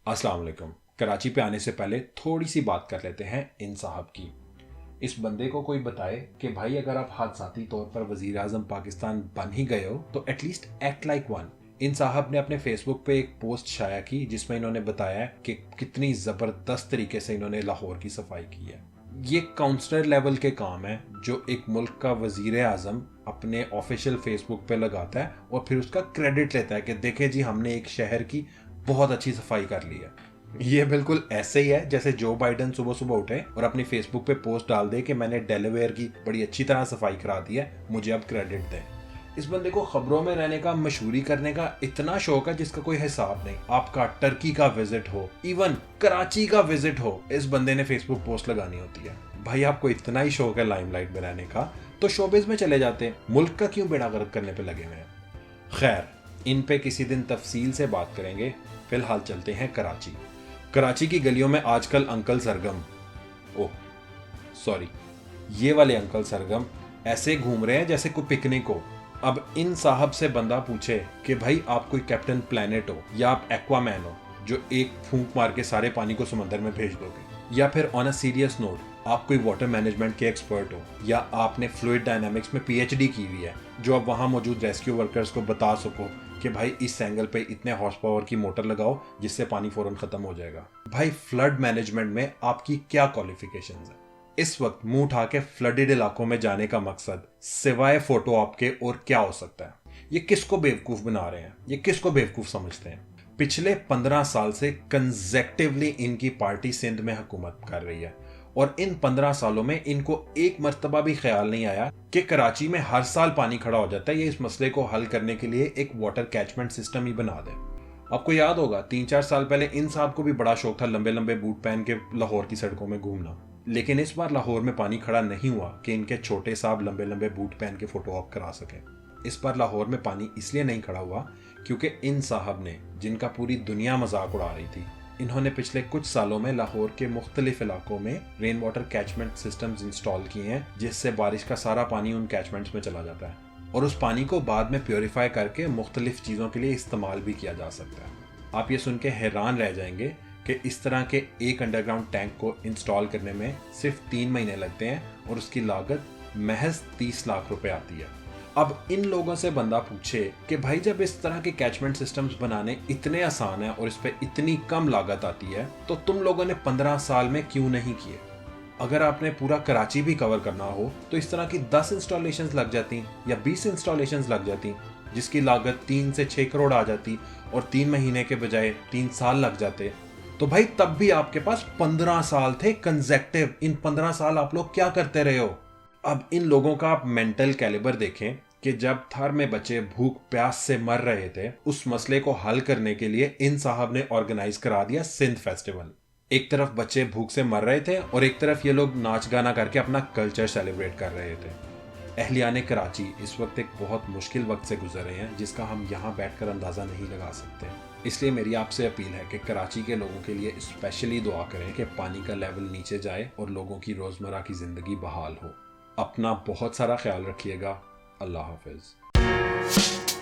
अस्सलाम वालेकुम। कराची पे आने से पहले थोड़ी सी बात कर लेते हैं इन साहब की। इस बंदे को कोई बताए कि भाई अगर आप हादसाती तौर पर वजीर आजम पाकिस्तान बन ही गए हो तो एटलीस्ट एक्ट लाइक वन। इन साहब ने अपने फेसबुक पे एक पोस्ट शाया की जिसमें इन्होंने बताया कि कितनी ज़बरदस्त तरीके से इन्होंने लाहौर की सफाई की है। ये काउंसलर लेवल के काम है जो एक मुल्क का वजीर आजम अपने ऑफिशियल फेसबुक पे लगाता है और फिर उसका क्रेडिट लेता है कि देखें जी हमने एक शहर की बहुत अच्छी सफाई कर ली है। ये बिल्कुल ऐसे ही है जैसे जो बाइडन सुबह सुबह उठे और अपनी फेसबुक पे पोस्ट डाल दे कि मैंने डेलावेयर की बड़ी अच्छी तरह सफाई करा दी है, मुझे अब क्रेडिट दें। इस बंदे को खबरों में रहने का, मशहूरी करने का इतना शौक है जिसका कोई हिसाब नहीं। आपका टर्की का विजिट हो, इवन कराची का विजिट हो, इस बंदे ने फेसबुक पोस्ट लगानी होती है। भाई आपको इतना ही शौक है लाइमलाइट में रहने का तो शोबिज में चले जाते हैं, मुल्क का क्यों बेड़ा गर्क करने पे लगे हुए हैं। खैर, इन पे किसी दिन तफसील से बात करेंगे। फिलहाल चलते हैं कराची। कराची की गलियों में आजकल अंकल सरगम, ओह सॉरी, ये वाले अंकल सरगम ऐसे घूम रहे हैं जैसे कोई पिकनिक हो। अब इन साहब से बंदा पूछे कि भाई आप कोई कैप्टन प्लेनेट हो या आप एक्वामैन हो जो एक फूंक मार के सारे पानी को समंदर में भेज दोगे, या फिर ऑन अ सीरियस नोट आप कोई वाटर मैनेजमेंट के एक्सपर्ट हो, या आपने फ्लूइड डायनामिक्स में पीएचडी की हुई है जो अब वहां मौजूद रेस्क्यू वर्कर्स को बता सको कि भाई इस एंगल पे इतने हॉर्स पावर की मोटर लगाओ जिससे पानी फौरन खत्म हो जाएगा। भाई फ्लड मैनेजमेंट में आपकी क्या क्वालिफिकेशंस है? इस वक्त मुंह उठा के फ्लडेड इलाकों में जाने का मकसद सिवाय फोटो आपके और क्या हो सकता है? ये किसको बेवकूफ बना रहे हैं? ये किसको बेवकूफ समझते हैं? पिछले 15 साल से कंसेक्टिवली इनकी पार्टी सिंध में हुकूमत कर रही है और इन 15 सालों में इनको एक मर्तबा भी ख्याल नहीं आया कि कराची में हर साल पानी खड़ा हो जाता है, ये इस मसले को हल करने के लिए एक वाटर कैचमेंट सिस्टम ही बना दें। आपको याद होगा 3-4 साल पहले इन साहब को भी बड़ा शौक था लंबे लंबे बूट पहन के लाहौर की सड़कों में घूमना, लेकिन इस बार लाहौर में पानी खड़ा नहीं हुआ कि इनके छोटे साहब लंबे लंबे बूट पहन के फोटो ऑप करा सके। इस बार लाहौर में पानी इसलिए नहीं खड़ा हुआ क्योंकि इन साहब ने, जिनका पूरी दुनिया मजाक उड़ा रही थी, इन्होंने पिछले कुछ सालों में लाहौर के मुख्तलिफ इलाकों में rain water catchment systems install किए हैं जिससे बारिश का सारा पानी उन कैचमेंट्स में चला जाता है और उस पानी को बाद में प्योरीफाई करके मुख्तलिफ चीज़ों के लिए इस्तेमाल भी किया जा सकता है। आप ये सुन के हैरान रह जाएंगे कि इस तरह के एक अंडरग्राउंड टैंक को इंस्टॉल करने में सिर्फ 3 महीने लगते हैं और उसकी लागत महज 30 लाख रुपए आती है। अब इन लोगों से बंदा पूछे कि भाई जब इस तरह के कैचमेंट सिस्टम्स बनाने इतने आसान है और इस पे इतनी कम लागत आती है तो तुम लोगों ने 15 साल में क्यों नहीं किए? अगर आपने पूरा कराची भी कवर करना हो तो इस तरह की 10 इंस्टॉलेशंस लग जाती या 20 इंस्टॉलेशंस लग जाती जिसकी लागत 3 से 6 करोड़ आ जाती और 3 महीने के बजाय 3 साल लग जाते, तो भाई तब भी आपके पास 15 साल थे कंसेक्टिव। इन 15 साल आप लोग क्या करते रहे हो? अब इन लोगों का आप मेंटल कैलिबर देखें कि जब थर में बच्चे भूख प्यास से मर रहे थे, उस मसले को हल करने के लिए इन साहब ने ऑर्गेनाइज करा दिया सिंध फेस्टिवल। एक तरफ बच्चे भूख से मर रहे थे और एक तरफ ये लोग नाच गाना करके अपना कल्चर सेलिब्रेट कर रहे थे। अहलियाने कराची इस वक्त एक बहुत मुश्किल वक्त से गुजर रहे हैं जिसका हम यहाँ बैठकर अंदाजा नहीं लगा सकते। इसलिए मेरी आपसे अपील है कि कराची के लोगों के लिए स्पेशली दुआ करें कि पानी का लेवल नीचे जाए और लोगों की रोजमर्रा की जिंदगी बहाल हो। अपना बहुत सारा ख्याल रखिएगा। अल्लाह हाफिज।